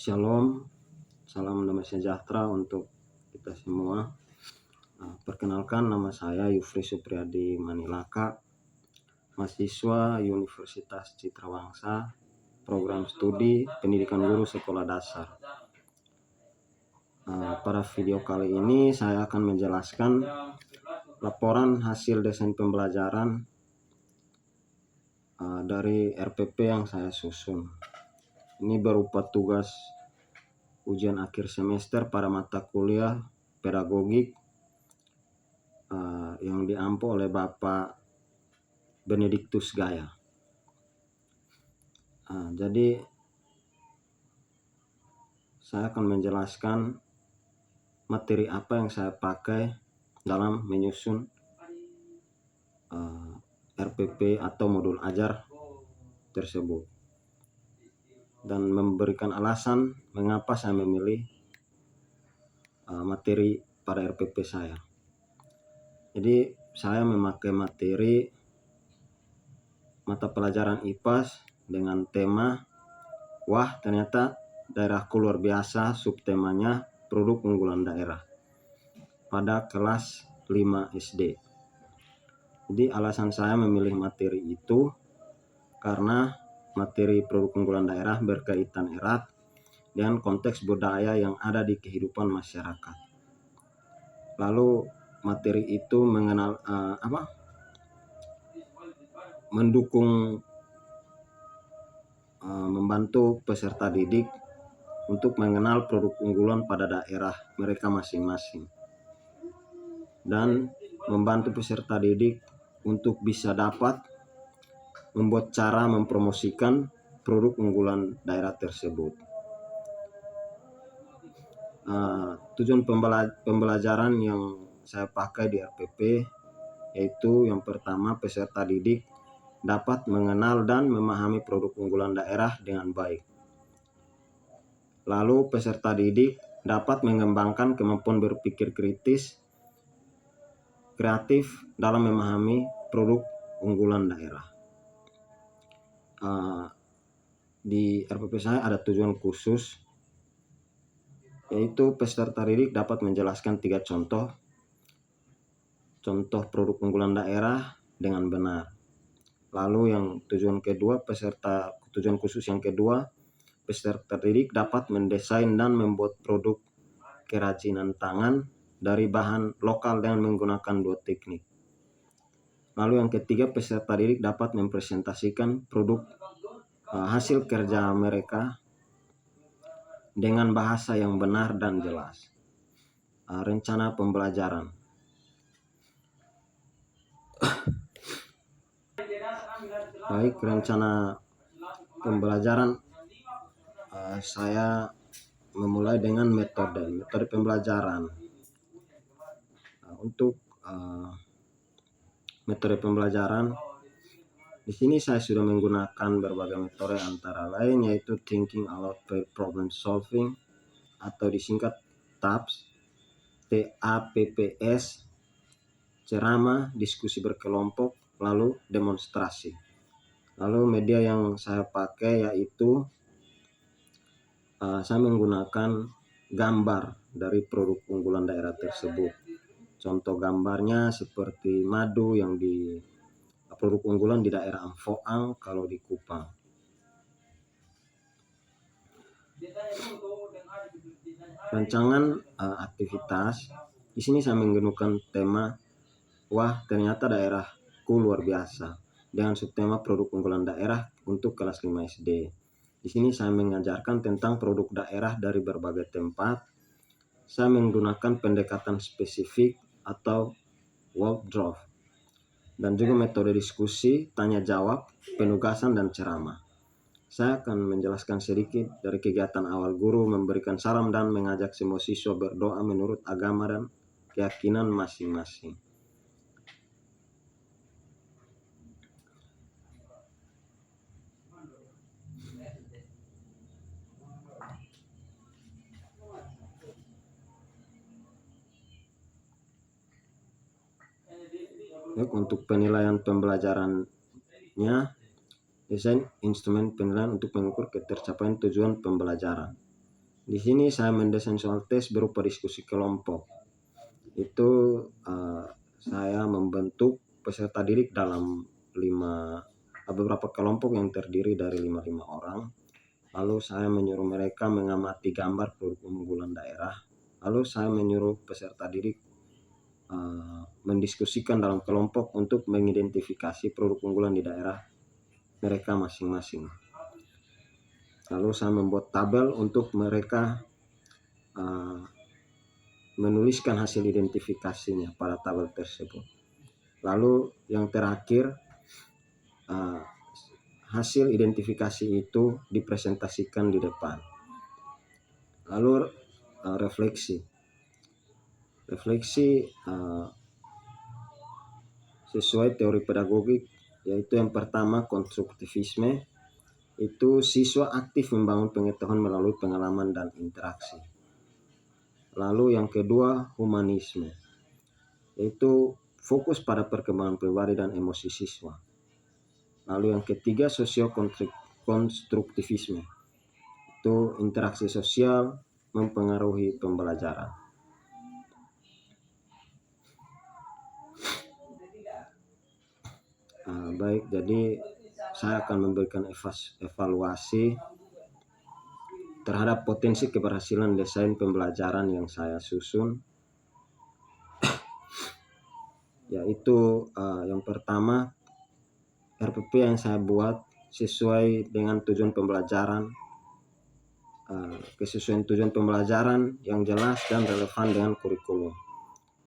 Shalom, salam damai sejahtera untuk kita semua. Perkenalkan, nama saya Yufri Supriyadi Manilaka, mahasiswa Universitas Citrawangsa, program studi pendidikan guru sekolah dasar. Pada video kali ini saya akan menjelaskan laporan hasil desain pembelajaran dari RPP yang saya susun. Ini berupa tugas ujian akhir semester pada mata kuliah pedagogik yang diampu oleh Bapak Benediktus Gaya. Jadi saya akan menjelaskan materi apa yang saya pakai dalam menyusun RPP atau modul ajar tersebut, dan memberikan alasan mengapa saya memilih materi pada RPP saya. Jadi saya memakai materi mata pelajaran IPAS dengan tema "Wah, ternyata daerahku luar biasa", subtemanya produk unggulan daerah, pada kelas 5 SD. Jadi alasan saya memilih materi itu karena materi produk unggulan daerah berkaitan erat dengan konteks budaya yang ada di kehidupan masyarakat. Lalu materi itu mendukung membantu peserta didik untuk mengenal produk unggulan pada daerah mereka masing-masing, dan membantu peserta didik untuk bisa dapat membuat cara mempromosikan produk unggulan daerah tersebut. Tujuan pembelajaran yang saya pakai di RPP yaitu yang pertama, peserta didik dapat mengenal dan memahami produk unggulan daerah dengan baik. Lalu peserta didik dapat mengembangkan kemampuan berpikir kritis, kreatif dalam memahami produk unggulan daerah. Di RPP saya ada tujuan khusus, yaitu peserta didik dapat menjelaskan 3 contoh produk unggulan daerah dengan benar. Lalu yang tujuan khusus yang kedua, peserta didik dapat mendesain dan membuat produk kerajinan tangan dari bahan lokal dengan menggunakan 2 teknik. Lalu yang ketiga, peserta didik dapat mempresentasikan produk hasil kerja mereka dengan bahasa yang benar dan jelas. Rencana pembelajaran. Baik, rencana pembelajaran saya memulai dengan metode pembelajaran. Untuk metode pembelajaran, di sini saya sudah menggunakan berbagai metode, antara lain yaitu thinking aloud problem solving atau disingkat TAPS, TAPPS, ceramah, diskusi berkelompok, lalu demonstrasi. Lalu media yang saya pakai yaitu saya menggunakan gambar dari produk unggulan daerah tersebut. Contoh gambarnya seperti madu yang di produk unggulan di daerah Amfoang kalau di Kupang. Rancangan aktivitas, di sini saya menggunakan tema "Wah, ternyata daerahku luar biasa" dengan subtema produk unggulan daerah untuk kelas 5 SD. Di sini saya mengajarkan tentang produk daerah dari berbagai tempat. Saya menggunakan pendekatan spesifik atau workshop, dan juga metode diskusi, tanya jawab, penugasan, dan ceramah. Saya akan menjelaskan sedikit dari kegiatan awal guru, memberikan salam dan mengajak semua siswa berdoa menurut agama dan keyakinan masing-masing. Untuk penilaian pembelajarannya, desain instrumen penilaian untuk mengukur ketercapaian tujuan pembelajaran. Di sini saya mendesain soal tes berupa diskusi kelompok. Itu saya membentuk peserta didik dalam beberapa kelompok yang terdiri dari 5 orang. Lalu saya menyuruh mereka mengamati gambar produk unggulan daerah. Lalu saya menyuruh peserta didik mendiskusikan dalam kelompok untuk mengidentifikasi produk unggulan di daerah mereka masing-masing. Lalu saya membuat tabel untuk mereka menuliskan hasil identifikasinya pada tabel tersebut. Lalu yang terakhir, hasil identifikasi itu dipresentasikan di depan. Lalu refleksi sesuai teori pedagogik, yaitu yang pertama konstruktivisme, itu siswa aktif membangun pengetahuan melalui pengalaman dan interaksi. Lalu yang kedua humanisme, yaitu fokus pada perkembangan pribadi dan emosi siswa. Lalu yang ketiga sosio-konstruktivisme, itu interaksi sosial mempengaruhi pembelajaran. Baik, jadi saya akan memberikan evaluasi terhadap potensi keberhasilan desain pembelajaran yang saya susun, yaitu yang pertama, RPP yang saya buat sesuai dengan tujuan pembelajaran, kesesuaian tujuan pembelajaran yang jelas dan relevan dengan kurikulum.